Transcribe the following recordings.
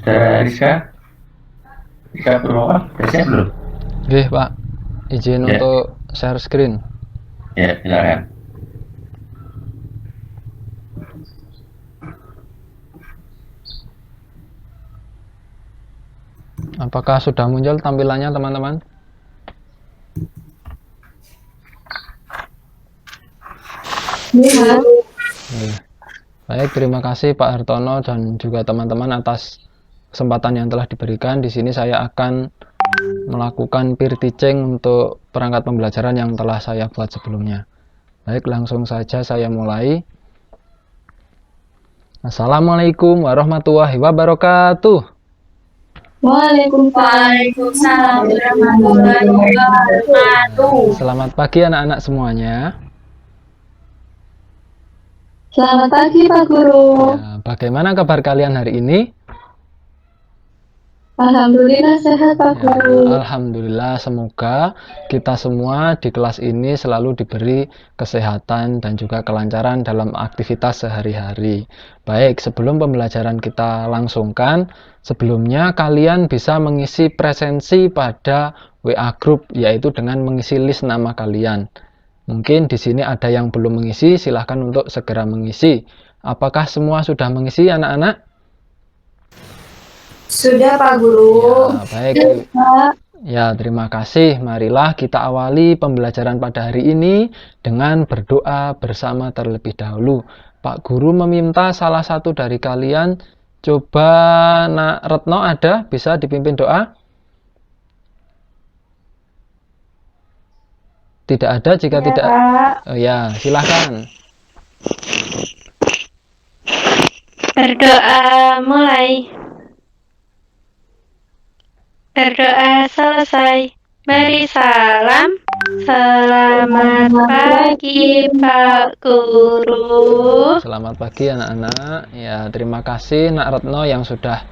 Saudara Rizka Purwaka, udah siap belum? Oke, Pak. Izin Ya, untuk share screen. ya, silakan. Apakah sudah muncul tampilannya, teman-teman? Iya. Oke. Baik, terima kasih Pak Hartono dan juga teman-teman atas kesempatan yang telah diberikan. Di sini saya akan melakukan peer teaching untuk perangkat pembelajaran yang telah saya buat sebelumnya. Baik, langsung saja saya mulai. Assalamualaikum warahmatullahi wabarakatuh. Waalaikumsalam warahmatullahi wabarakatuh. Selamat pagi anak-anak semuanya. Selamat pagi Pak Guru. Ya, bagaimana kabar kalian hari ini? Alhamdulillah sehat Pak Ya, Guru. alhamdulillah, semoga kita semua di kelas ini selalu diberi kesehatan dan juga kelancaran dalam aktivitas sehari-hari. Baik, sebelum pembelajaran kita langsungkan, sebelumnya kalian bisa mengisi presensi pada WA Group, yaitu dengan mengisi list nama kalian. Mungkin di sini ada yang belum mengisi, silahkan untuk segera mengisi. Apakah semua sudah mengisi, anak-anak? Sudah Pak Guru. Ya, baik. Pak. Ya, terima kasih. Marilah kita awali pembelajaran pada hari ini dengan berdoa bersama terlebih dahulu. Pak Guru meminta salah satu dari kalian, coba Nak Retno ada, bisa dipimpin doa? Tidak ada, jika Ya, tidak, Pak. ya silahkan. Berdoa mulai. Berdoa selesai. Beri salam. Selamat pagi Pak Guru. Selamat pagi anak-anak. Ya, terima kasih Nak Retno yang sudah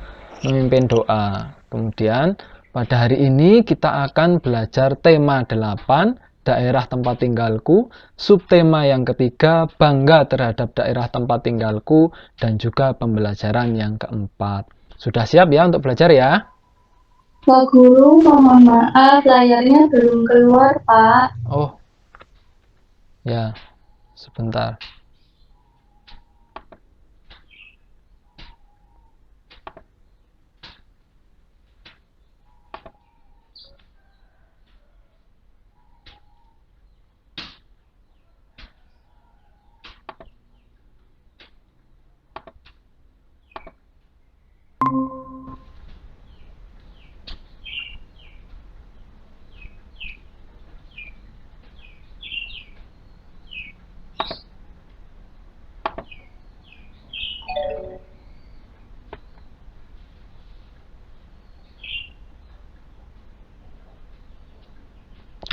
memimpin doa. Kemudian pada hari ini kita akan belajar tema 8, daerah tempat tinggalku, subtema yang ketiga, bangga terhadap daerah tempat tinggalku, dan juga pembelajaran yang keempat. Sudah siap ya untuk belajar ya? Pak Guru, mohon maaf layarnya belum keluar Pak. Oh, ya, sebentar.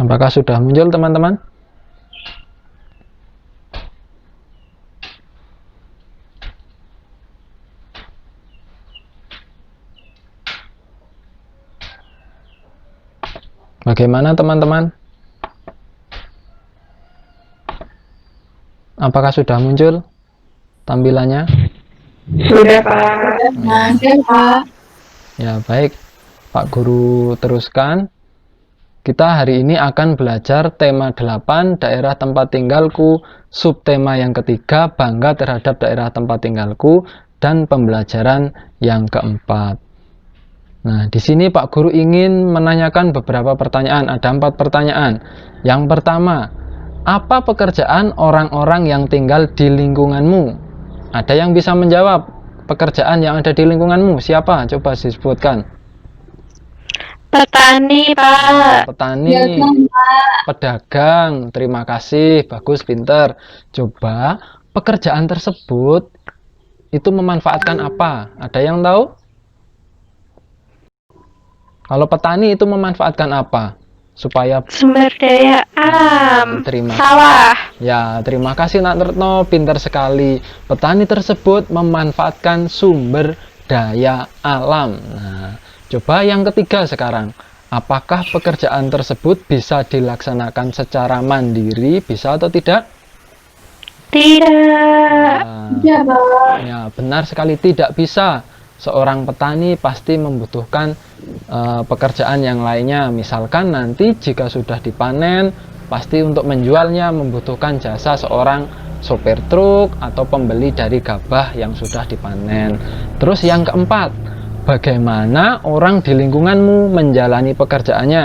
Apakah sudah muncul teman-teman? Bagaimana teman-teman? Apakah sudah muncul tampilannya? Sudah Pak. Sudah Pak. Ya, baik. Pak Guru teruskan. Kita hari ini akan belajar tema 8, daerah tempat tinggalku, subtema yang ketiga, bangga terhadap daerah tempat tinggalku, dan pembelajaran yang keempat. Nah, di sini Pak Guru ingin menanyakan beberapa pertanyaan. Ada 4 pertanyaan. Yang pertama, apa pekerjaan orang-orang yang tinggal di lingkunganmu? Ada yang bisa menjawab pekerjaan yang ada di lingkunganmu? Siapa? Coba disebutkan. Petani Pak. Petani, pedagang, terima kasih, bagus, pinter. Coba pekerjaan tersebut itu memanfaatkan apa? Ada yang tahu? Kalau petani itu memanfaatkan apa? Supaya Sumber daya alam. terima Sawah. Ya, terima kasih Nak Retno, pintar sekali. Petani tersebut memanfaatkan sumber daya alam. Nah, coba yang ketiga sekarang. Apakah pekerjaan tersebut bisa dilaksanakan secara mandiri, bisa atau tidak? Tidak. Nah, Ya Pak. ya, benar sekali tidak bisa. seorang petani pasti membutuhkan pekerjaan yang lainnya. Misalkan nanti jika sudah dipanen, pasti untuk menjualnya membutuhkan jasa seorang sopir truk atau pembeli dari gabah yang sudah dipanen. Terus yang keempat, bagaimana orang di lingkunganmu menjalani pekerjaannya?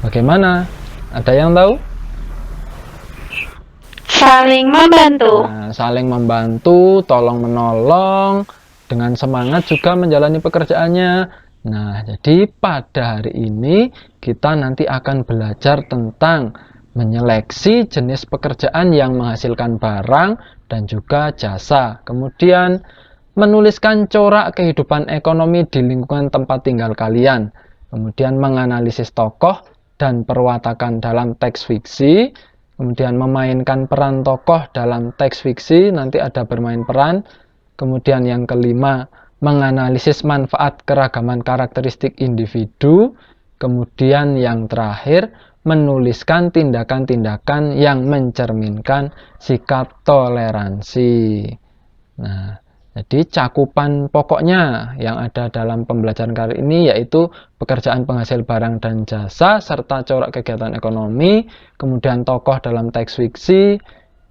Bagaimana? Ada yang tahu? Saling membantu. Nah, saling membantu, tolong menolong, dengan semangat juga menjalani pekerjaannya. Nah, jadi pada hari ini kita nanti akan belajar tentang menyeleksi jenis pekerjaan yang menghasilkan barang dan juga jasa. Kemudian menuliskan corak kehidupan ekonomi di lingkungan tempat tinggal kalian. Kemudian menganalisis tokoh dan perwatakan dalam teks fiksi. Kemudian memainkan peran tokoh dalam teks fiksi, nanti ada bermain peran. Kemudian yang kelima, menganalisis manfaat keragaman karakteristik individu. Kemudian yang terakhir, menuliskan tindakan-tindakan yang mencerminkan sikap toleransi. Nah, jadi cakupan pokoknya yang ada dalam pembelajaran kali ini yaitu pekerjaan penghasil barang dan jasa serta corak kegiatan ekonomi, kemudian tokoh dalam teks fiksi,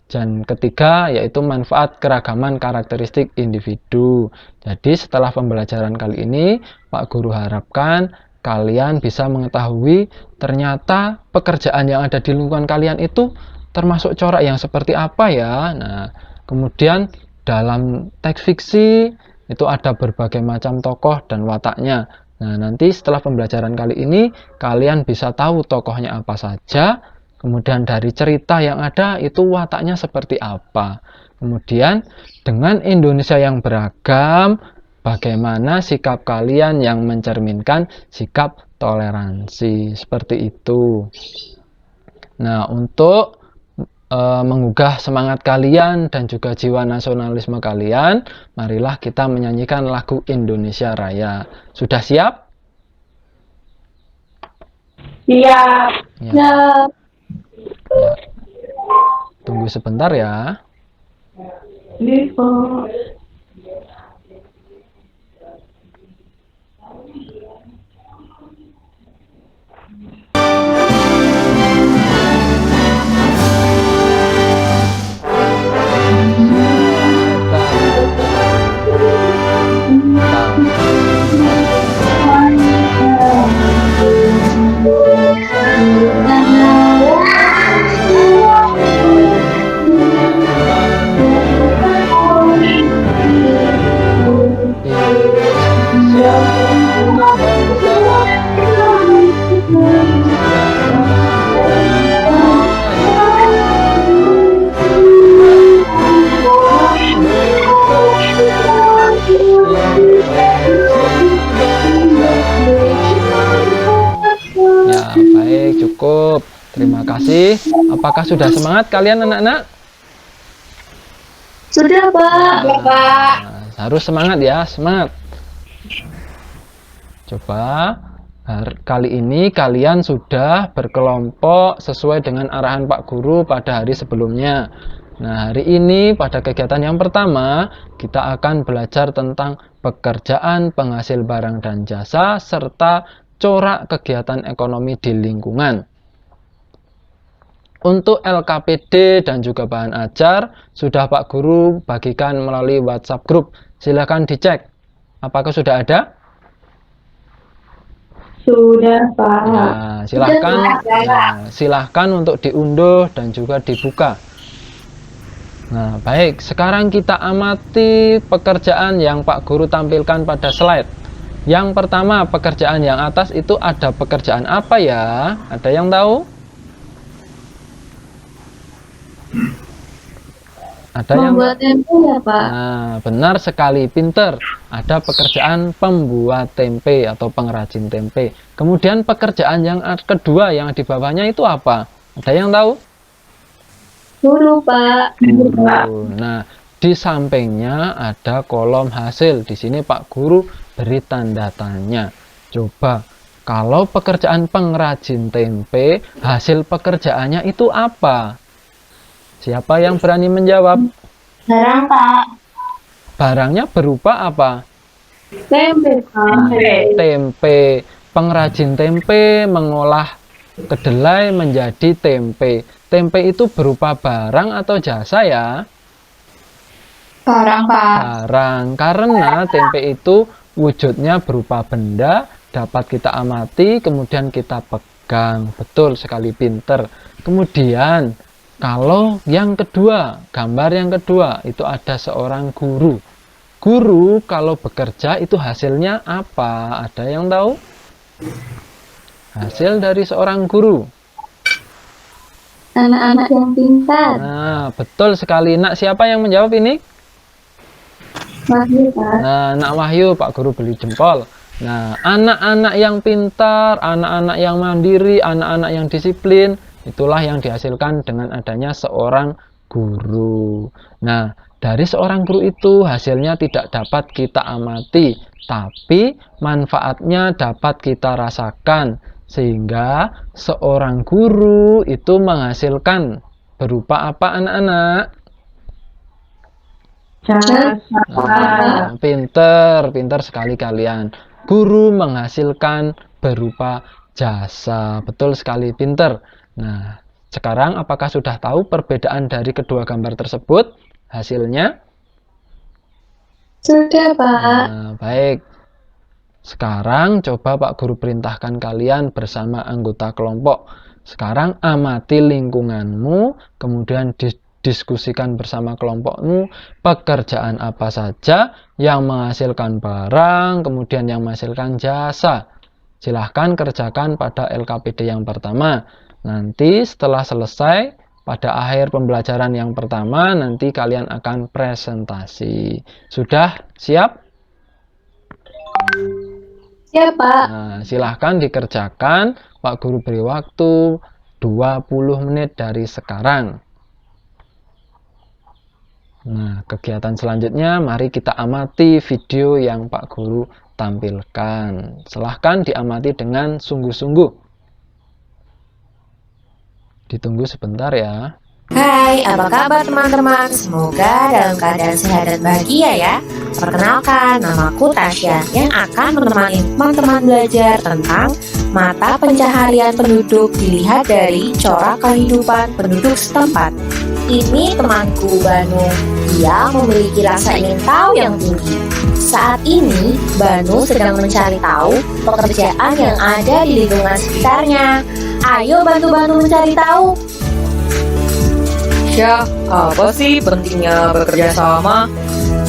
dan ketiga yaitu manfaat keragaman karakteristik individu. Jadi setelah pembelajaran kali ini, Pak Guru harapkan kalian bisa mengetahui ternyata pekerjaan yang ada di lingkungan kalian itu termasuk corak yang seperti apa ya. Nah, kemudian dalam teks fiksi itu ada berbagai macam tokoh dan wataknya. Nah, nanti setelah pembelajaran kali ini kalian bisa tahu tokohnya apa saja. Kemudian dari cerita yang ada itu wataknya seperti apa. Kemudian dengan Indonesia yang beragam, bagaimana sikap kalian yang mencerminkan sikap toleransi. Seperti itu. Nah, untuk menggugah semangat kalian dan juga jiwa nasionalisme kalian, marilah kita menyanyikan lagu Indonesia Raya. Sudah siap? Siap. Ya. Siap. Ya. Tunggu sebentar ya. Info. Ya, baik, cukup. Terima kasih. Apakah sudah semangat kalian anak-anak? Sudah, Pak. Nah, harus semangat ya, semangat. Coba kali ini kalian sudah berkelompok sesuai dengan arahan Pak Guru pada hari sebelumnya. Nah, hari ini pada kegiatan yang pertama kita akan belajar tentang pekerjaan penghasil barang dan jasa serta corak kegiatan ekonomi di lingkungan. Untuk LKPD dan juga bahan ajar sudah Pak Guru bagikan melalui WhatsApp grup. Silahkan dicek. Apakah sudah ada? Sudah, Pak. Nah, silahkan untuk diunduh dan juga dibuka. Nah, baik. Sekarang kita amati pekerjaan yang Pak Guru tampilkan pada slide. Yang pertama, pekerjaan yang atas itu ada pekerjaan apa ya? Ada yang tahu? Ada yang Membuat tempe ya, Pak. Nah, benar sekali, pinter. Ada pekerjaan pembuat tempe atau pengrajin tempe. Kemudian pekerjaan yang kedua yang di bawahnya itu apa? Ada yang tahu? Guru, Pak. Guru. Nah, di sampingnya ada kolom hasil. Di sini Pak Guru beri tanda tanya. Coba, kalau pekerjaan pengrajin tempe, hasil pekerjaannya itu apa? Siapa yang berani menjawab? Barang, Pak. Barangnya berupa apa? Tempe, Pak. Tempe. Pengrajin tempe mengolah kedelai menjadi tempe. Tempe itu berupa barang atau jasa ya? Barang, Pak. Barang. Karena tempe itu wujudnya berupa benda, dapat kita amati, kemudian kita pegang. Betul sekali, pinter. Kemudian, kalau yang kedua, gambar yang kedua, itu ada seorang guru. Guru kalau bekerja itu hasilnya apa? Ada yang tahu? Hasil dari seorang guru. Anak-anak yang pintar. Nah, betul sekali. Nak, siapa yang menjawab ini? Wahyu, Pak. Nah, Nak Wahyu, Pak Guru beri jempol. Nah, anak-anak yang pintar, anak-anak yang mandiri, anak-anak yang disiplin, itulah yang dihasilkan dengan adanya seorang guru. Nah, dari seorang guru itu hasilnya tidak dapat kita amati, tapi manfaatnya dapat kita rasakan. Sehingga seorang guru itu menghasilkan berupa apa anak-anak? Nah, pinter sekali kalian. Guru menghasilkan berupa jasa. Betul sekali, pinter. Nah, sekarang apakah sudah tahu perbedaan dari kedua gambar tersebut? Hasilnya? Sudah, Pak. Nah, baik. Sekarang coba Pak Guru perintahkan kalian bersama anggota kelompok. Sekarang amati lingkunganmu, kemudian diskusikan bersama kelompokmu pekerjaan apa saja yang menghasilkan barang, kemudian yang menghasilkan jasa. Silahkan kerjakan pada LKPD yang pertama. Nanti setelah selesai, pada akhir pembelajaran yang pertama, nanti kalian akan presentasi. Sudah siap? Siap, Pak. Nah, silahkan dikerjakan. Pak Guru beri waktu 20 menit dari sekarang. Nah, kegiatan selanjutnya mari kita amati video yang Pak Guru tampilkan. Silahkan diamati dengan sungguh-sungguh. Ditunggu sebentar ya. Hai, apa kabar teman-teman? Semoga dalam keadaan sehat dan bahagia ya. Perkenalkan, namaku Tasya yang akan menemani teman-teman belajar tentang mata pencaharian penduduk dilihat dari corak kehidupan penduduk setempat. Ini temanku Banu, dia memiliki rasa ingin tahu yang tinggi. Saat ini, Banu sedang mencari tahu pekerjaan yang ada di lingkungan sekitarnya. Ayo bantu-bantu mencari tahu. Ya, apa sih pentingnya bekerja sama?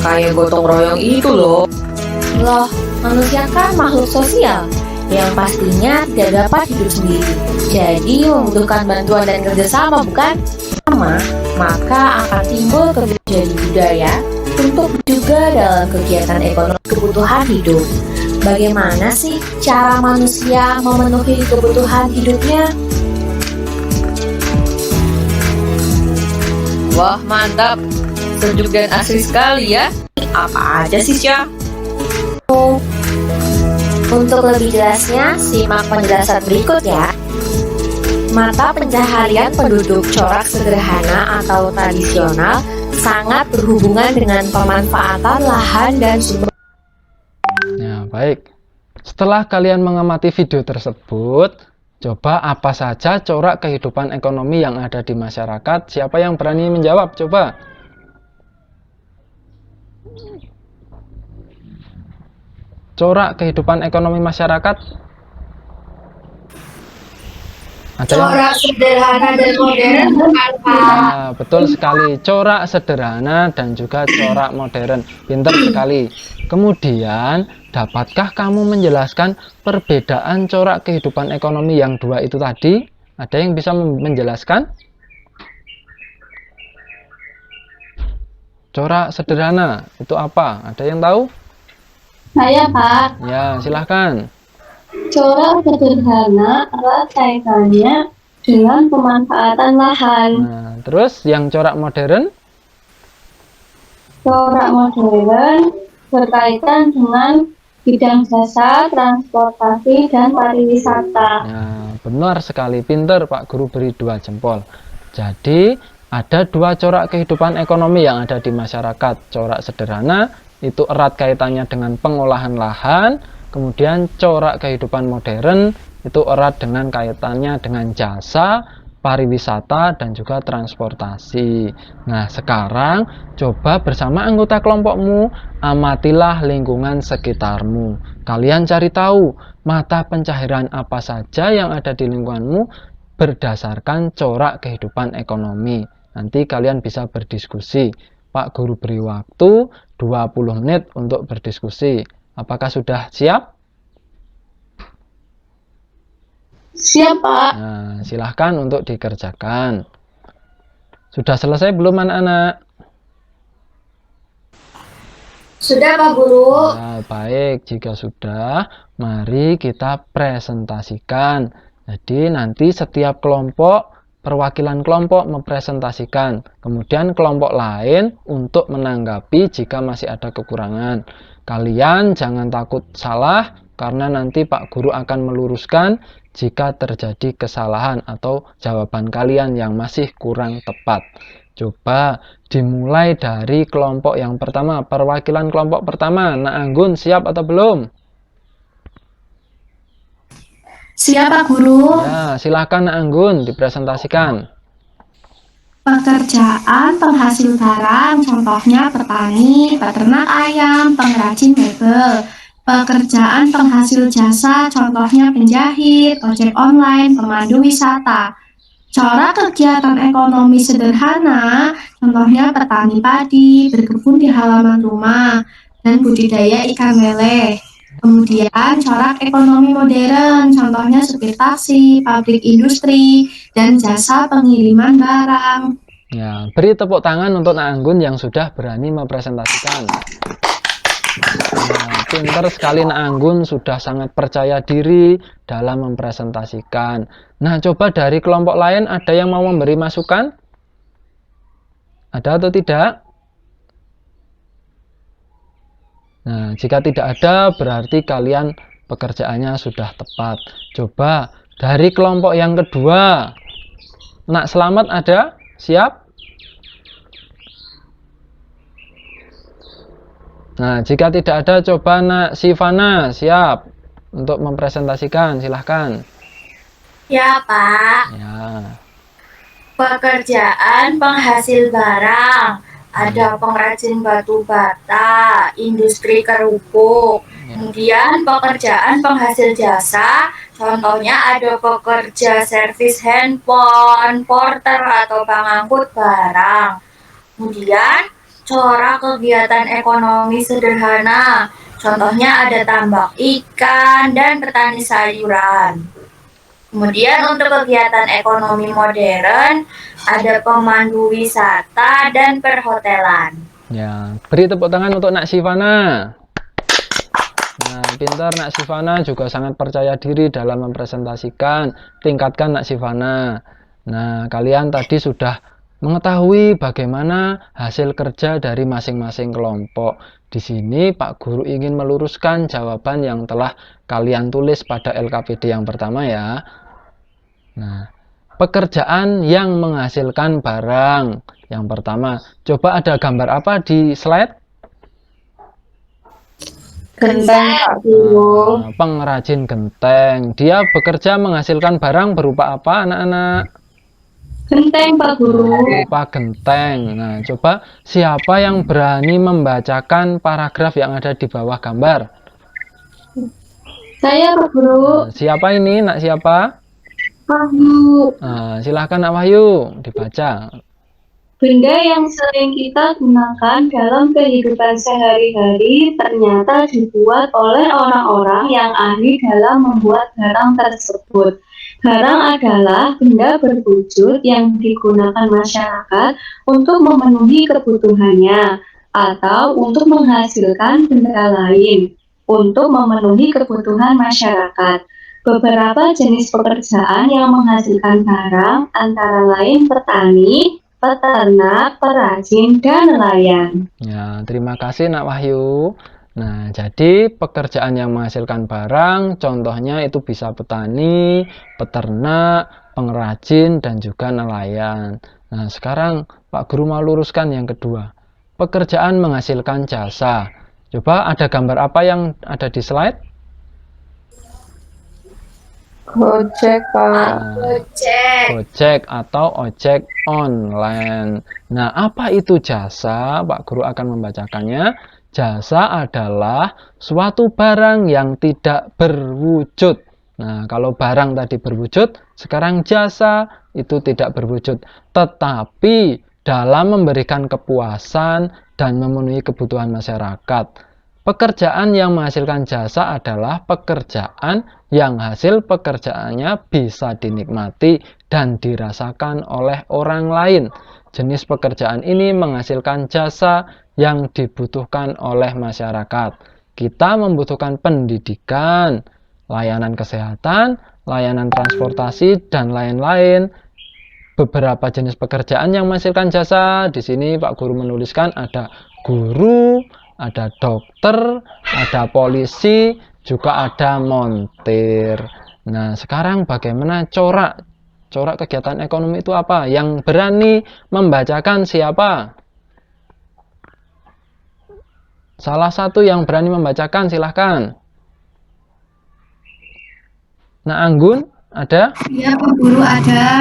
Kayak gotong royong itu loh. Loh, manusia kan makhluk sosial yang pastinya tidak dapat hidup sendiri. Jadi membutuhkan bantuan dan kerjasama, bukan? Sama, maka akan timbul jadi budaya untuk juga dalam kegiatan ekonomi kebutuhan hidup. Bagaimana sih cara manusia memenuhi kebutuhan hidupnya? Wah, mantap. Sejuk dan asri sekali ya. Apa aja sih, Syah? Untuk lebih jelasnya, simak penjelasan berikut ya. Mata pencaharian penduduk corak sederhana atau tradisional sangat berhubungan dengan pemanfaatan lahan dan sumber. Nah, baik. Setelah kalian mengamati video tersebut, coba apa saja corak kehidupan ekonomi yang ada di masyarakat? Siapa yang berani menjawab? Coba. Corak kehidupan ekonomi masyarakat. Ada yang? Corak sederhana dan modern, bukan, Pak? Nah, betul sekali. Corak sederhana dan juga corak modern. Pintar sekali. Kemudian, dapatkah kamu menjelaskan perbedaan corak kehidupan ekonomi yang dua itu tadi? Ada yang bisa menjelaskan? Corak sederhana itu apa? Ada yang tahu? Saya, Pak. Ya, silahkan. Corak sederhana erat kaitannya dengan pemanfaatan lahan. Nah, terus yang corak modern? Corak modern berkaitan dengan bidang jasa, transportasi, dan pariwisata. Nah, benar sekali, pinter Pak Guru beri 2 jempol. Jadi, ada 2 corak kehidupan ekonomi yang ada di masyarakat, corak sederhana itu erat kaitannya dengan pengolahan lahan. Kemudian corak kehidupan modern itu erat dengan kaitannya dengan jasa, pariwisata, dan juga transportasi. Nah, sekarang coba bersama anggota kelompokmu amatilah lingkungan sekitarmu. Kalian cari tahu mata pencaharian apa saja yang ada di lingkunganmu berdasarkan corak kehidupan ekonomi. Nanti kalian bisa berdiskusi. Pak Guru beri waktu 20 menit untuk berdiskusi. Apakah sudah siap? Siap, Pak. Nah, silahkan untuk dikerjakan. Sudah selesai belum anak-anak? Sudah, Pak Guru. Nah, baik, jika sudah, mari kita presentasikan. Jadi nanti setiap kelompok, perwakilan kelompok mempresentasikan. Kemudian kelompok lain untuk menanggapi jika masih ada kekurangan. Kalian jangan takut salah, karena nanti Pak Guru akan meluruskan jika terjadi kesalahan atau jawaban kalian yang masih kurang tepat. Coba dimulai dari kelompok yang pertama, perwakilan kelompok pertama. Nak Anggun, siap atau belum? Siap, Pak Guru. Ya, silakan Nak Anggun dipresentasikan. Pekerjaan penghasil barang, contohnya petani, peternak ayam, pengrajin mebel. Pekerjaan penghasil jasa, contohnya penjahit, ojek online, pemandu wisata. Corak kegiatan ekonomi sederhana, contohnya petani padi, berkebun di halaman rumah, dan budidaya ikan lele. Kemudian corak ekonomi modern, contohnya supir taksi, pabrik industri, dan jasa pengiriman barang. Ya, beri tepuk tangan untuk Nak Anggun yang sudah berani mempresentasikan. Nah, pinter sekali Nak Anggun, sudah sangat percaya diri dalam mempresentasikan. Nah, coba dari kelompok lain ada yang mau memberi masukan? Ada atau tidak? Nah, jika tidak ada, berarti kalian pekerjaannya sudah tepat. Coba dari kelompok yang kedua. Nak Selamat ada? Siap? Nah, jika tidak ada, coba Nak Sivana siap untuk mempresentasikan. Silahkan. Ya, Pak. Ya. Pekerjaan penghasil barang. Ada pengrajin batu bata, industri kerupuk. Kemudian pekerjaan penghasil jasa, contohnya ada pekerja servis handphone, porter atau pengangkut barang. Kemudian corak kegiatan ekonomi sederhana, contohnya ada tambak ikan dan petani sayuran. Kemudian untuk kegiatan ekonomi modern, ada pemandu wisata dan perhotelan. Ya, beri tepuk tangan untuk Nak Sivana. Nah, pintar Nak Sivana, juga sangat percaya diri dalam mempresentasikan. Tingkatkan Nak Sivana. Nah, kalian tadi sudah mengetahui bagaimana hasil kerja dari masing-masing kelompok. Di sini Pak Guru ingin meluruskan jawaban yang telah kalian tulis pada LKPD yang pertama ya. Nah, pekerjaan yang menghasilkan barang yang pertama. Coba ada gambar apa di slide? Genteng, Pak Guru. Nah, pengrajin genteng. Dia bekerja menghasilkan barang berupa apa, anak-anak? Genteng, Pak Guru. Berupa genteng. Nah, coba siapa yang berani membacakan paragraf yang ada di bawah gambar? Saya, Pak Guru. Nah, siapa ini? Nak siapa? Wahyu. Nah, silahkan Nak Wahyu dibaca. Benda yang sering kita gunakan dalam kehidupan sehari-hari ternyata dibuat oleh orang-orang yang ahli dalam membuat barang tersebut. Barang adalah benda berwujud yang digunakan masyarakat untuk memenuhi kebutuhannya atau untuk menghasilkan benda lain untuk memenuhi kebutuhan masyarakat. Beberapa jenis pekerjaan yang menghasilkan barang antara lain petani, peternak, perajin, dan nelayan. Ya, terima kasih Nak Wahyu. Nah, jadi pekerjaan yang menghasilkan barang, contohnya itu bisa petani, peternak, pengrajin, dan juga nelayan. Nah, sekarang Pak Guru mau luruskan yang kedua. Pekerjaan menghasilkan jasa. Coba ada gambar apa yang ada di slide? Gojek, Pak. Gojek. Gojek atau ojek online. Nah, apa itu jasa? Pak Guru akan membacakannya. Jasa adalah suatu barang yang tidak berwujud. Nah, kalau barang tadi berwujud, sekarang jasa itu tidak berwujud. Tetapi dalam memberikan kepuasan dan memenuhi kebutuhan masyarakat. Pekerjaan yang menghasilkan jasa adalah pekerjaan yang hasil pekerjaannya bisa dinikmati dan dirasakan oleh orang lain. Jenis pekerjaan ini menghasilkan jasa yang dibutuhkan oleh masyarakat. Kita membutuhkan pendidikan, layanan kesehatan, layanan transportasi, dan lain-lain. Beberapa jenis pekerjaan yang menghasilkan jasa, di sini Pak Guru menuliskan ada guru, ada dokter, ada polisi, juga ada montir. Nah, sekarang bagaimana corak kegiatan ekonomi itu apa? Yang berani membacakan siapa? Salah satu yang berani membacakan, silahkan. Nah, Anggun, ada? Ya, Pak Guru ada.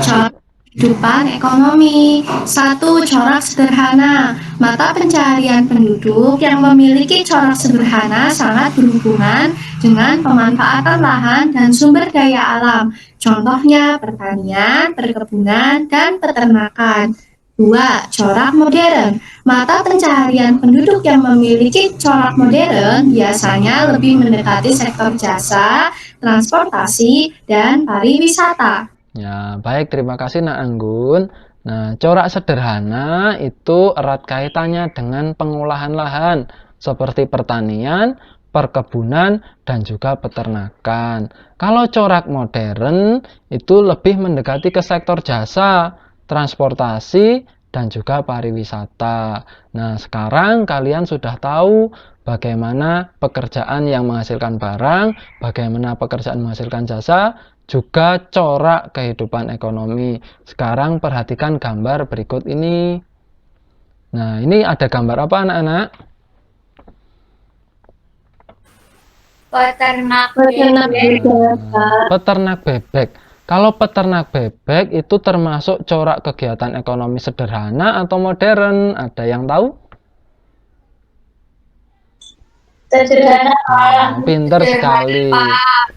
Corak kehidupan ekonomi. 1. Corak sederhana. Mata pencaharian penduduk yang memiliki corak sederhana sangat berhubungan dengan pemanfaatan lahan dan sumber daya alam. Contohnya pertanian, perkebunan, dan peternakan. 2. Corak modern. Mata pencaharian penduduk yang memiliki corak modern biasanya lebih mendekati sektor jasa, transportasi, dan pariwisata. Ya, baik, terima kasih Nak Anggun. Nah, corak sederhana itu erat kaitannya dengan pengolahan lahan seperti pertanian, perkebunan, dan juga peternakan. Kalau corak modern itu lebih mendekati ke sektor jasa, transportasi, dan juga pariwisata. Nah, sekarang kalian sudah tahu bagaimana pekerjaan yang menghasilkan barang, bagaimana pekerjaan menghasilkan jasa, juga corak kehidupan ekonomi. Sekarang perhatikan gambar berikut ini. Nah, ini ada gambar apa anak-anak? Peternak Peternak bebek. bebek, Pak. Peternak bebek. Kalau peternak bebek itu termasuk corak kegiatan ekonomi sederhana atau modern? Ada yang tahu? Sederhana, Pak. Pinter sekali. Pak.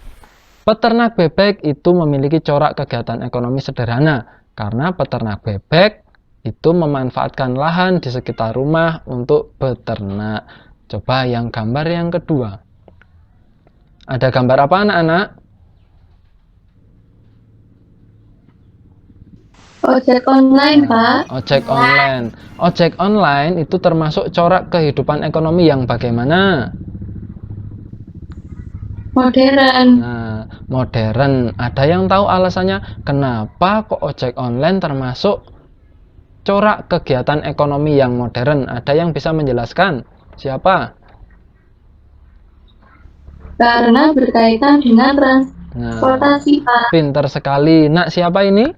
Peternak bebek itu memiliki corak kegiatan ekonomi sederhana karena peternak bebek itu memanfaatkan lahan di sekitar rumah untuk beternak. Coba yang gambar yang kedua. Ada gambar apa anak-anak? Ojek online, Pak. Ojek online. Ojek online itu termasuk corak kehidupan ekonomi yang bagaimana? Modern. Nah, modern. Ada yang tahu alasannya kenapa kok ojek online termasuk corak kegiatan ekonomi yang modern? Ada yang bisa menjelaskan? Siapa? Karena berkaitan dengan transportasi, Pak. Pinter sekali. Nak, siapa ini?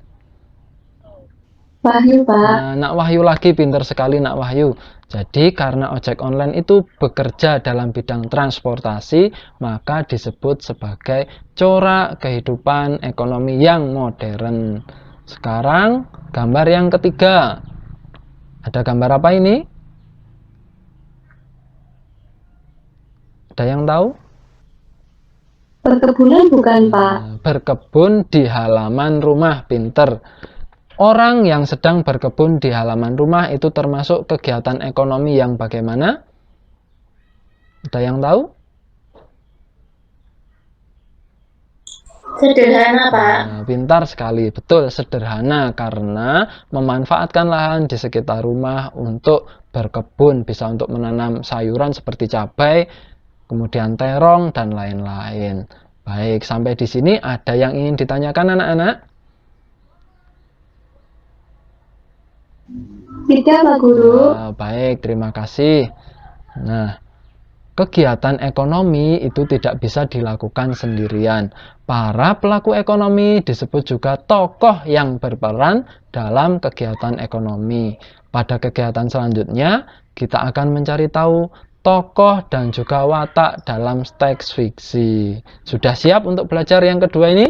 Wahyu, Pak. Nah, Nak Wahyu lagi, pinter sekali Nak Wahyu. Jadi karena ojek online itu bekerja dalam bidang transportasi, maka disebut sebagai corak kehidupan ekonomi yang modern. Sekarang gambar yang ketiga. Ada gambar apa ini? Ada yang tahu? Perkebunan bukan, Pak. Berkebun di halaman rumah, pinter. Orang yang sedang berkebun di halaman rumah itu termasuk kegiatan ekonomi yang bagaimana? Ada yang tahu? Sederhana, Pak. Nah, pintar sekali, betul, sederhana karena memanfaatkan lahan di sekitar rumah untuk berkebun, bisa untuk menanam sayuran seperti cabai, kemudian terong dan lain-lain. Baik, sampai di sini ada yang ingin ditanyakan anak-anak? Tidak, Pak Guru. Nah, baik, terima kasih. Nah, kegiatan ekonomi itu tidak bisa dilakukan sendirian. Para pelaku ekonomi disebut juga tokoh yang berperan dalam kegiatan ekonomi. Pada kegiatan selanjutnya, kita akan mencari tahu tokoh dan juga watak dalam teks fiksi. Sudah siap untuk belajar yang kedua ini?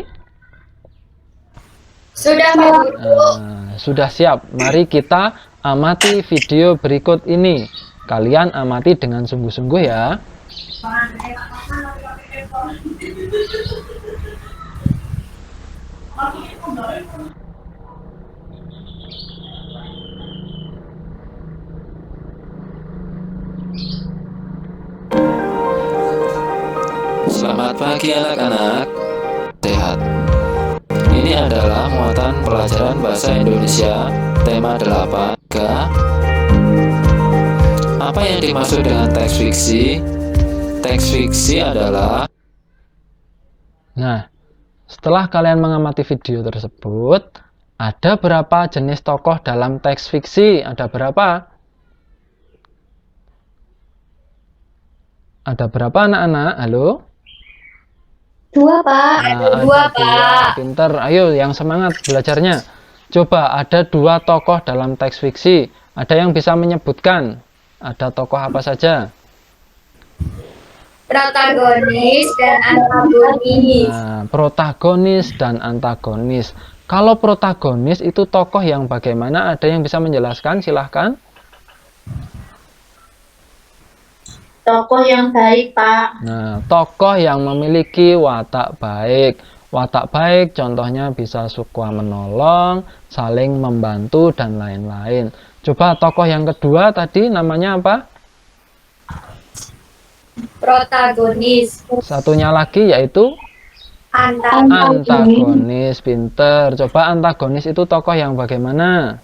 Sudah Pak Guru. Nah, sudah siap. Mari kita amati video berikut ini. Kalian amati dengan sungguh-sungguh ya. Selamat pagi anak-anak. Sehat. Ini adalah muatan pelajaran bahasa Indonesia tema 8. Apa yang dimaksud dengan teks fiksi? Teks fiksi adalah... Nah, setelah kalian mengamati video tersebut, ada berapa jenis tokoh dalam teks fiksi? Ada berapa? Ada berapa anak-anak? Halo? 2, Pak. Nah, Dua, ada dua. Pinter. Ayo, yang semangat belajarnya. Coba, ada 2 tokoh dalam teks fiksi. Ada yang bisa menyebutkan? Ada tokoh apa saja? Protagonis dan antagonis. Nah, protagonis dan antagonis. Kalau protagonis itu tokoh yang bagaimana? Ada yang bisa menjelaskan? Silahkan. Tokoh yang baik, Pak. Nah, tokoh yang memiliki watak baik. Watak baik contohnya bisa suka menolong, saling membantu, dan lain-lain. Coba tokoh yang kedua tadi namanya apa? Protagonis. Satunya lagi yaitu antagonis. Pinter. Coba antagonis itu tokoh yang bagaimana?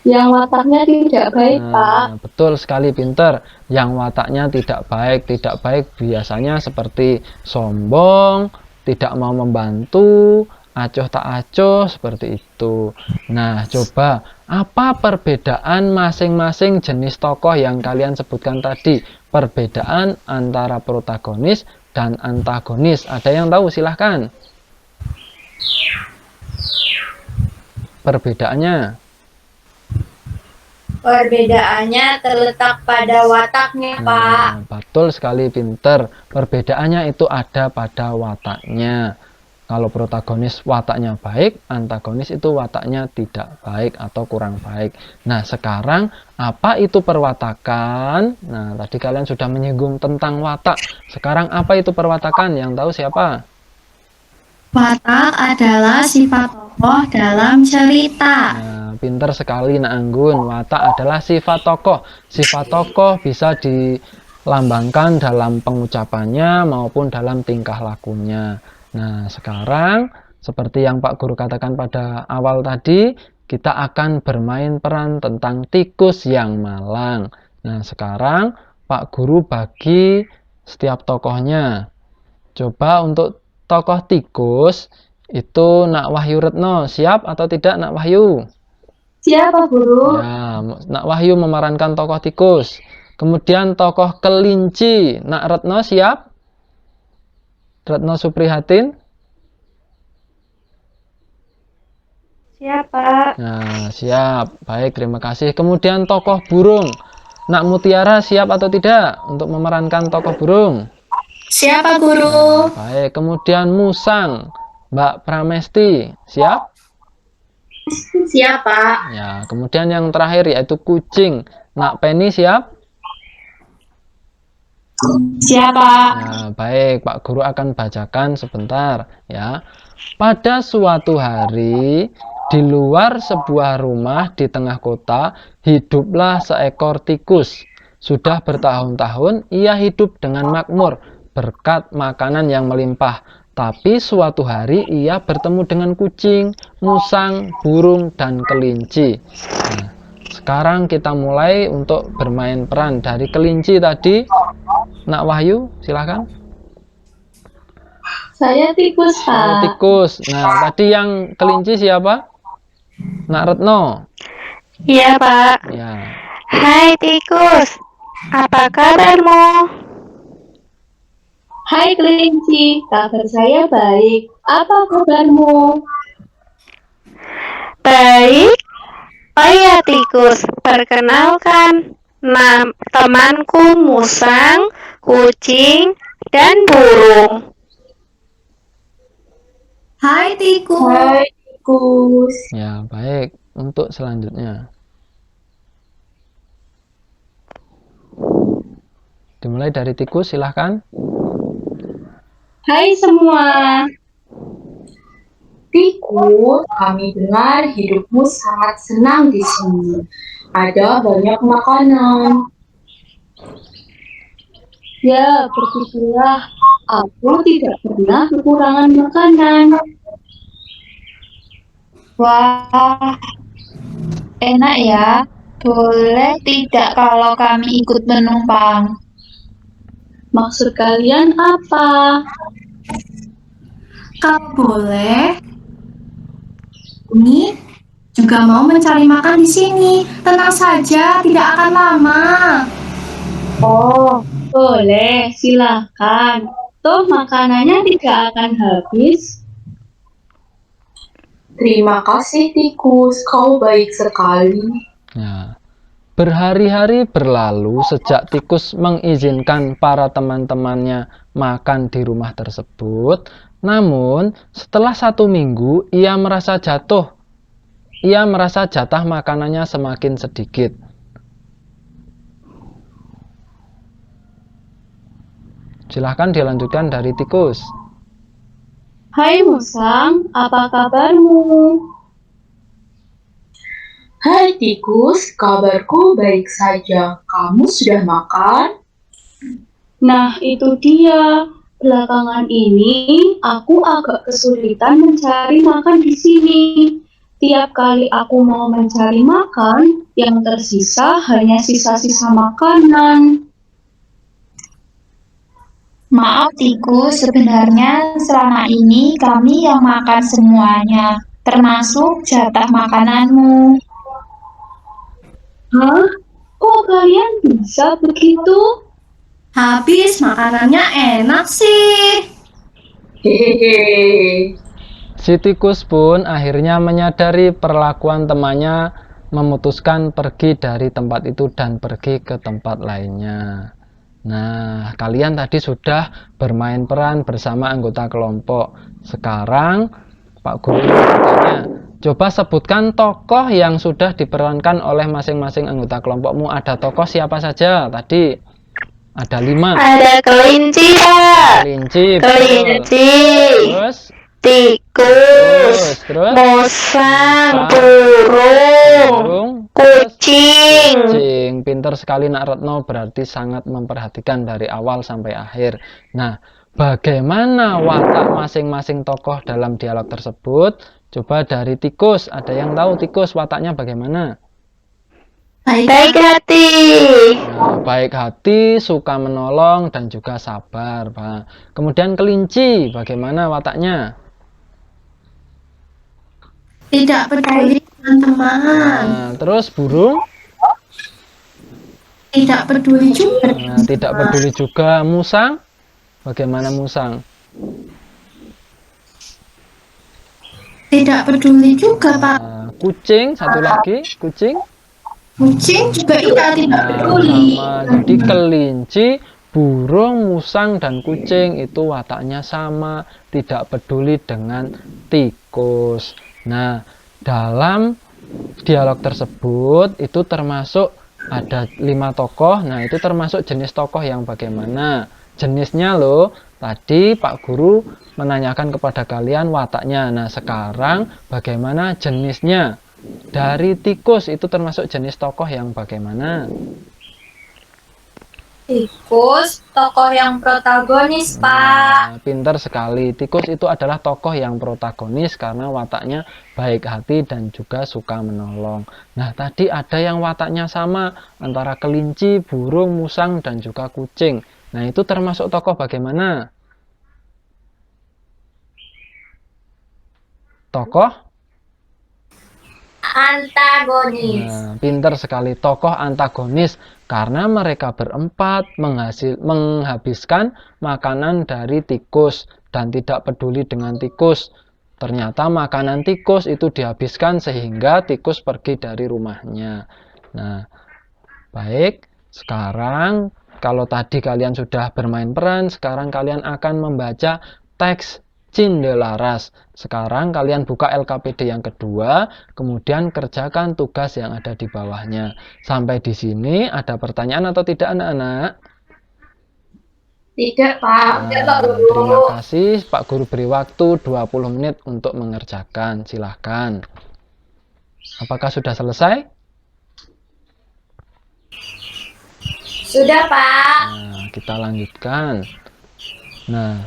Yang wataknya tidak baik, Pak. Nah, betul sekali, pinter. Yang wataknya tidak baik. Tidak baik biasanya seperti sombong, tidak mau membantu, acuh tak acuh, seperti itu. Nah, coba apa perbedaan masing-masing jenis tokoh yang kalian sebutkan tadi? Perbedaan antara protagonis dan antagonis. Ada yang tahu? Silahkan. Perbedaannya. Perbedaannya terletak pada wataknya, Pak. Nah, betul sekali, pinter. Perbedaannya itu ada pada wataknya. Kalau protagonis wataknya baik, antagonis itu wataknya tidak baik atau kurang baik. Nah, sekarang apa itu perwatakan? Nah, tadi kalian sudah menyinggung tentang watak. Sekarang apa itu perwatakan? Yang tahu siapa? Watak adalah sifat tokoh dalam cerita. Nah, pinter sekali Nak Anggun. Watak adalah sifat tokoh. Sifat tokoh bisa dilambangkan dalam pengucapannya maupun dalam tingkah lakunya. Nah, sekarang seperti yang Pak Guru katakan pada awal tadi, kita akan bermain peran tentang tikus yang malang. Nah, sekarang Pak Guru bagi setiap tokohnya. Coba untuk tokoh tikus itu Nak Wahyu Retno, siap atau tidak Nak Wahyu? Siapa, Guru? Ya, Nak Wahyu memerankan tokoh tikus. Kemudian tokoh kelinci, Nak Retno siap? Retno Suprihatin? Siap, Pak. Nah, siap. Baik, terima kasih. Kemudian tokoh burung, Nak Mutiara siap atau tidak untuk memerankan tokoh burung? Siapa, Guru? Baik, kemudian musang, Mbak Pramesti siap? Siapa? Ya, kemudian yang terakhir yaitu kucing, Nak Penny siap? Siapa? Nah, baik, Pak Guru akan bacakan sebentar ya. Pada suatu hari di luar sebuah rumah di tengah kota hiduplah seekor tikus. Sudah bertahun-tahun ia hidup dengan makmur berkat makanan yang melimpah. Tapi suatu hari ia bertemu dengan kucing, musang, burung, dan kelinci. Nah, sekarang kita mulai untuk bermain peran dari kelinci tadi. Nak Wahyu, silakan. Saya tikus, Pak. Tikus. Nah, tadi yang kelinci siapa? Nak Retno. Iya, Pak. Ya. Hai tikus, apa kabarmu? Hai kelinci, kabar saya baik. Apa kabarmu? Baik. Oh iya tikus, perkenalkan, temanku musang, kucing, dan burung. Hai tikus. Ya, baik. Untuk selanjutnya. Dimulai dari tikus, silahkan. Hai semua. Tikus, kami dengar hidupmu sangat senang di sini. Ada banyak makanan. Ya, begitulah. Aku tidak pernah kekurangan makanan. Wah, enak ya. Boleh tidak kalau kami ikut menumpang? Maksud kalian apa? Kalau boleh, kami juga mau mencari makan di sini. Tenang saja, tidak akan lama. Oh, boleh, silakan. Toh makanannya tidak akan habis. Terima kasih tikus, kau baik sekali. Ya. Berhari-hari berlalu sejak tikus mengizinkan para teman-temannya makan di rumah tersebut. Namun, setelah 1 minggu, ia merasa jatah makanannya semakin sedikit. Silahkan dilanjutkan dari tikus. Hai musang, apa kabarmu? Hai tikus, kabarku baik saja. Kamu sudah makan? Nah, itu dia. Belakangan ini aku agak kesulitan mencari makan di sini. Tiap kali aku mau mencari makan, yang tersisa hanya sisa-sisa makanan. Maaf tikus, sebenarnya selama ini kami yang makan semuanya, termasuk jatah makananmu. Hah? Kok kalian bisa begitu? Habis makanannya enak sih. Hehehe. Si tikus pun akhirnya menyadari perlakuan temannya, memutuskan pergi dari tempat itu dan pergi ke tempat lainnya. Nah, kalian tadi sudah bermain peran bersama anggota kelompok. Sekarang Pak Guru bertanya, coba sebutkan tokoh yang sudah diperankan oleh masing-masing anggota kelompokmu. Ada tokoh siapa saja tadi? Ada 5. Ada kelinci, Pak. Kelinci, Kelinci, terus tikus, terus musang, burung, kucing. kucing. Pinter sekali Nak Retno, berarti sangat memperhatikan dari awal sampai akhir. Nah, bagaimana watak masing-masing tokoh dalam dialog tersebut? Coba dari tikus, ada yang tahu tikus wataknya bagaimana? Baik hati. Nah, baik hati, suka menolong, dan juga sabar, Pak. Kemudian kelinci, bagaimana wataknya? Tidak peduli teman-teman. Nah, terus burung? Tidak peduli juga. Nah, tidak peduli juga. Musang? Bagaimana musang? Tidak peduli juga, Pak. Nah, kucing, satu lagi, kucing? Kucing juga tidak peduli. Sama. Jadi kelinci, burung, musang, dan kucing itu wataknya sama, tidak peduli dengan tikus. Nah, dalam dialog tersebut itu termasuk ada 5 tokoh. Nah, itu termasuk jenis tokoh yang bagaimana? Jenisnya loh, tadi Pak Guru menanyakan kepada kalian wataknya. Nah, sekarang bagaimana jenisnya? Dari tikus itu termasuk jenis tokoh yang bagaimana? Tikus, tokoh yang protagonis, Pak. Nah, pintar sekali. Tikus itu adalah tokoh yang protagonis karena wataknya baik hati dan juga suka menolong. Nah, tadi ada yang wataknya sama antara kelinci, burung, musang, dan juga kucing. Nah, itu termasuk tokoh bagaimana? Tokoh? Antagonis. Nah, pintar sekali, tokoh antagonis karena mereka berempat menghabiskan makanan dari tikus dan tidak peduli dengan tikus. Ternyata makanan tikus itu dihabiskan sehingga tikus pergi dari rumahnya. Nah, baik. Sekarang, kalau tadi kalian sudah bermain peran, sekarang kalian akan membaca teks Cindelaras. Sekarang kalian buka LKPD yang kedua, kemudian kerjakan tugas yang ada di bawahnya. Sampai di sini ada pertanyaan atau tidak anak-anak? Tidak, Pak. Nah, terima kasih. Pak Guru beri waktu 20 menit untuk mengerjakan. Silahkan. Apakah sudah selesai? Sudah, Pak. Nah, kita lanjutkan. Nah,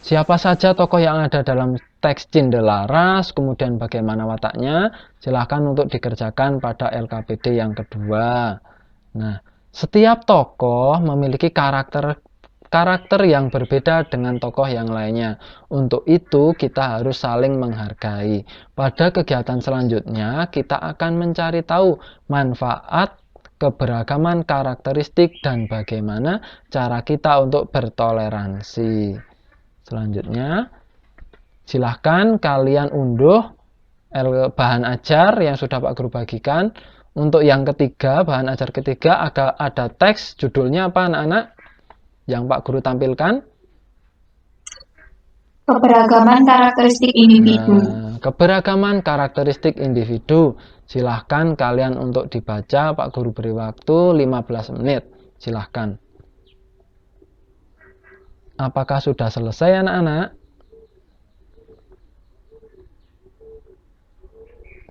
siapa saja tokoh yang ada dalam teks Cindelaras, kemudian bagaimana wataknya, silahkan untuk dikerjakan pada LKPD yang kedua. Nah, setiap tokoh memiliki karakter yang berbeda dengan tokoh yang lainnya. Untuk itu, kita harus saling menghargai. Pada kegiatan selanjutnya, kita akan mencari tahu manfaat keberagaman karakteristik dan bagaimana cara kita untuk bertoleransi. Selanjutnya, silahkan kalian unduh bahan ajar yang sudah Pak Guru bagikan. Untuk yang ketiga, bahan ajar ketiga ada teks, judulnya apa anak-anak? Yang Pak Guru tampilkan? Keberagaman karakteristik individu. Nah, keberagaman karakteristik individu. Silahkan kalian untuk dibaca, Pak Guru beri waktu 15 menit. Silahkan. Apakah sudah selesai anak-anak?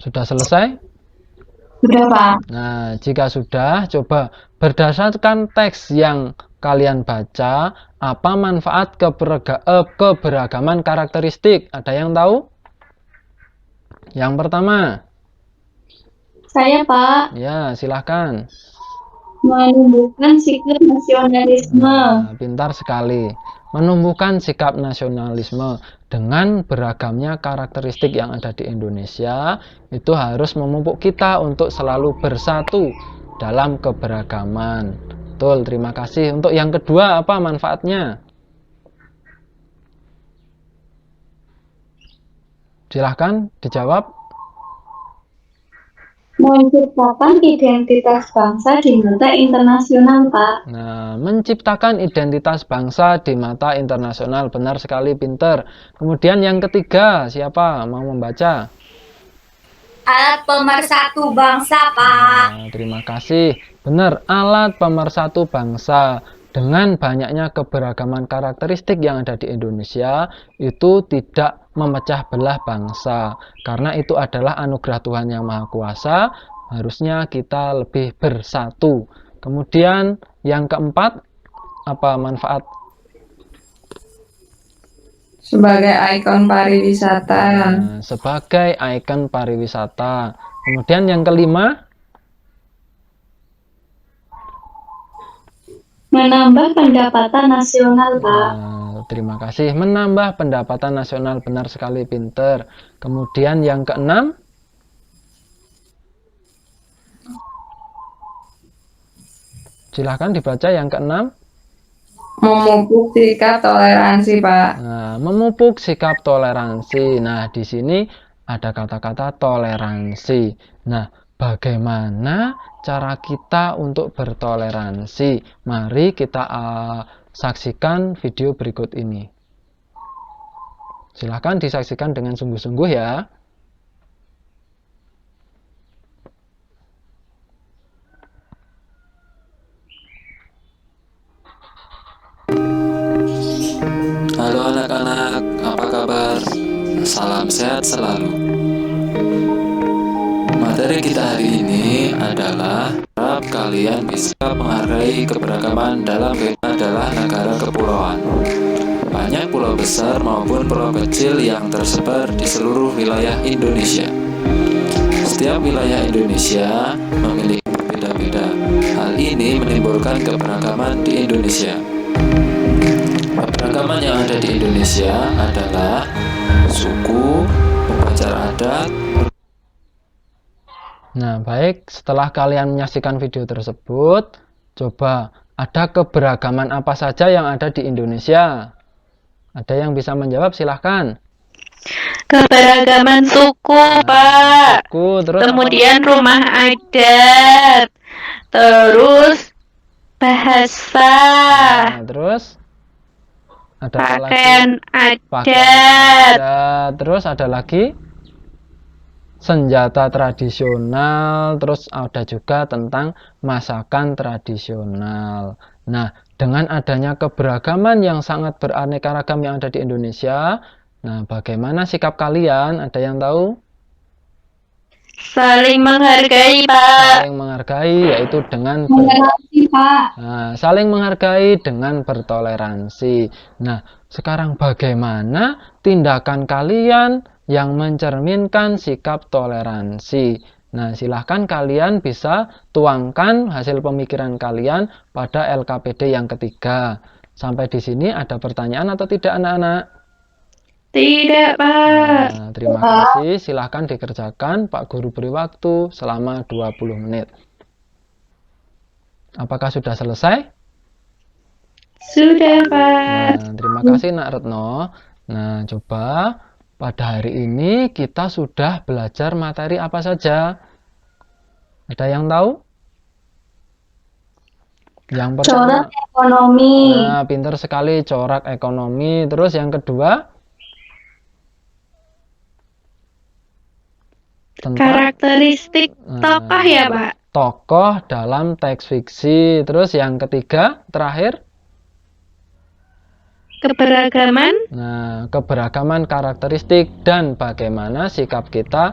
Sudah selesai? Sudah, Pak. Nah, jika sudah, coba berdasarkan teks yang kalian baca, apa manfaat keberagaman karakteristik? Ada yang tahu? Yang pertama. Saya, Pak. Ya, silahkan. Menumbuhkan sikap nasionalisme. Nah, pintar sekali. Menumbuhkan sikap nasionalisme. Dengan beragamnya karakteristik yang ada di Indonesia, itu harus memupuk kita untuk selalu bersatu dalam keberagaman. Betul, terima kasih. Untuk yang kedua, apa manfaatnya? Silahkan dijawab. Menciptakan identitas bangsa di mata internasional, Pak. Nah, menciptakan identitas bangsa di mata internasional. Benar sekali, pinter. Kemudian yang ketiga, siapa mau membaca? Alat pemersatu bangsa, Pak. Nah, terima kasih. Benar, alat pemersatu bangsa. Dengan banyaknya keberagaman karakteristik yang ada di Indonesia, itu tidak memecah belah bangsa. Karena itu adalah anugerah Tuhan yang Maha Kuasa, harusnya kita lebih bersatu. Kemudian yang keempat, apa manfaat? Sebagai ikon pariwisata. Nah, sebagai ikon pariwisata. Kemudian yang kelima, Menambah pendapatan nasional, Pak. nah, terima kasih. Menambah pendapatan nasional, benar sekali, pinter. Kemudian yang keenam, silahkan dibaca yang keenam. Memupuk sikap toleransi, Pak. Nah, memupuk sikap toleransi. Nah, di sini ada kata-kata toleransi. Nah, bagaimana cara kita untuk bertoleransi? Mari kita saksikan video berikut ini. Silahkan disaksikan dengan sungguh-sungguh ya. Halo anak-anak, apa kabar? Salam sehat selalu. Materi kita hari ini adalah harap kalian bisa menghargai keberagaman dalam adalah negara kepulauan. Banyak pulau besar maupun pulau kecil yang tersebar di seluruh wilayah Indonesia. Setiap wilayah Indonesia memiliki berbeda-beda. Hal ini menimbulkan keberagaman di Indonesia. Keberagaman yang ada di Indonesia adalah suku, upacara adat. Nah, baik, setelah kalian menyaksikan video tersebut, coba ada keberagaman apa saja yang ada di Indonesia? Ada yang bisa menjawab? Silahkan. Keberagaman suku, Pak. Suku, terus Kemudian rumah adat. Terus Bahasa. Nah, terus ada apa lagi? Pakaian Pakaian adat. adat. Terus ada lagi senjata tradisional. Terus ada juga tentang masakan tradisional. Nah, dengan adanya keberagaman yang sangat beraneka ragam yang ada di Indonesia, nah bagaimana sikap kalian? Ada yang tahu? Saling menghargai, Pak. Saling menghargai, yaitu dengan Toleransi, Pak. saling menghargai dengan bertoleransi. Nah, sekarang bagaimana tindakan kalian yang mencerminkan sikap toleransi? Nah, silahkan kalian bisa tuangkan hasil pemikiran kalian pada LKPD yang ketiga. Sampai di sini ada pertanyaan atau tidak, anak-anak? Tidak, Pak. Nah, terima kasih. Silahkan dikerjakan. Pak Guru beri waktu selama 20 menit. Apakah sudah selesai? Sudah, Pak. Nah, terima kasih Nak Retno. Nah, coba pada hari ini kita sudah belajar materi apa saja? Ada yang tahu? Yang pertama, Corak ekonomi. nah, pintar sekali, corak ekonomi. Terus yang kedua, tentang Karakteristik tokoh ya, Pak. tokoh dalam teks fiksi. Terus yang ketiga, terakhir, Keberagaman. nah, keberagaman karakteristik dan bagaimana sikap kita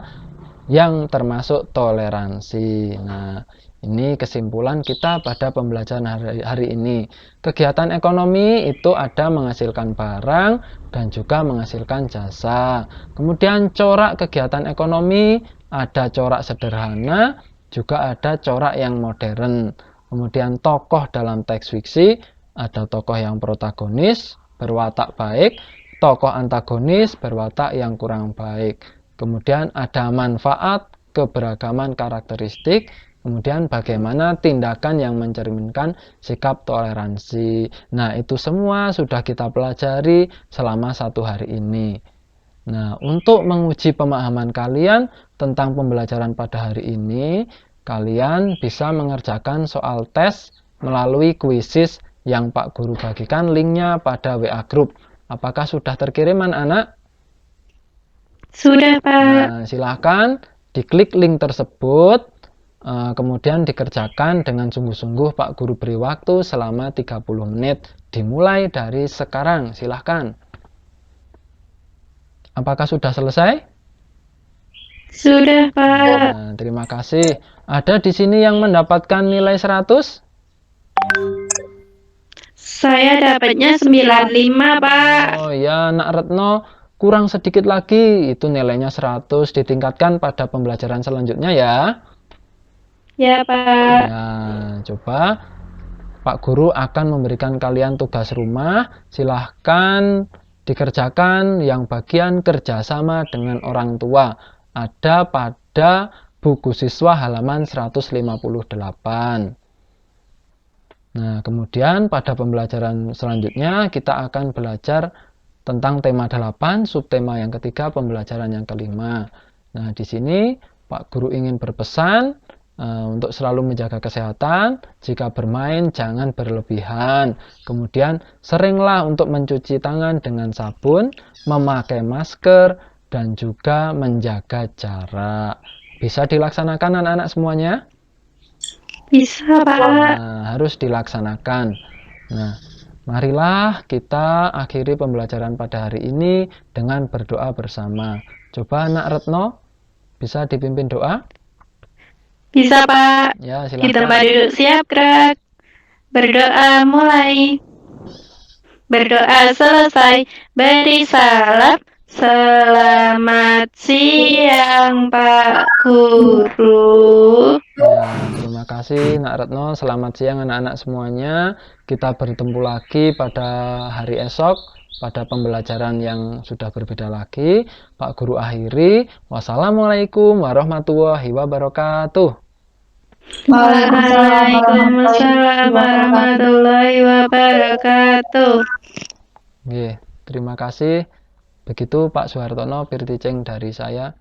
yang termasuk toleransi. Nah, ini kesimpulan kita pada pembelajaran hari ini. Kegiatan ekonomi itu ada menghasilkan barang dan juga menghasilkan jasa. Kemudian corak kegiatan ekonomi ada corak sederhana, juga ada corak yang modern. Kemudian tokoh dalam teks fiksi ada tokoh yang protagonis berwatak baik, tokoh antagonis berwatak yang kurang baik. Kemudian ada manfaat, keberagaman karakteristik, kemudian bagaimana tindakan yang mencerminkan sikap toleransi. Nah, itu semua sudah kita pelajari selama 1 hari ini. Nah, untuk menguji pemahaman kalian tentang pembelajaran pada hari ini, kalian bisa mengerjakan soal tes melalui kuisis yang Pak Guru bagikan linknya pada WA Group. Apakah sudah terkirim, anak-anak? Sudah, Pak. Nah, silahkan diklik link tersebut, kemudian dikerjakan dengan sungguh-sungguh. Pak Guru beri waktu selama 30 menit, dimulai dari sekarang. Silahkan. Apakah sudah selesai? Sudah, Pak. Nah, terima kasih. Ada di sini yang mendapatkan nilai 100? Saya dapatnya 95, Pak. Oh ya, Nak Retno kurang sedikit lagi, itu nilainya 100, ditingkatkan pada pembelajaran selanjutnya ya. Ya, Pak. Nah, coba Pak Guru akan memberikan kalian tugas rumah, silahkan dikerjakan yang bagian kerjasama dengan orang tua. Ada pada buku siswa halaman 158. Nah, kemudian pada pembelajaran selanjutnya kita akan belajar tentang tema 8, subtema yang ketiga, pembelajaran yang kelima. Nah, di sini Pak Guru ingin berpesan untuk selalu menjaga kesehatan, jika bermain jangan berlebihan. Kemudian seringlah untuk mencuci tangan dengan sabun, memakai masker, dan juga menjaga jarak. Bisa dilaksanakan anak-anak semuanya? Bisa, Pak. Nah, harus dilaksanakan. Nah, marilah kita akhiri pembelajaran pada hari ini dengan berdoa bersama. Coba Nak Retno, bisa dipimpin doa? Bisa, Pak. Ya, Kita silakan. duduk siap, gerak. Berdoa mulai. Berdoa selesai. Beri salam. Selamat siang, Pak Guru. Ya, terima kasih Nak Retno. Selamat siang anak-anak semuanya. Kita bertemu lagi pada hari esok pada pembelajaran yang sudah berbeda lagi. Pak Guru akhiri. Wassalamualaikum warahmatullahi wabarakatuh. Waalaikumsalam warahmatullahi wabarakatuh. Terima kasih. Begitu Pak Suhartono Pirticing dari saya.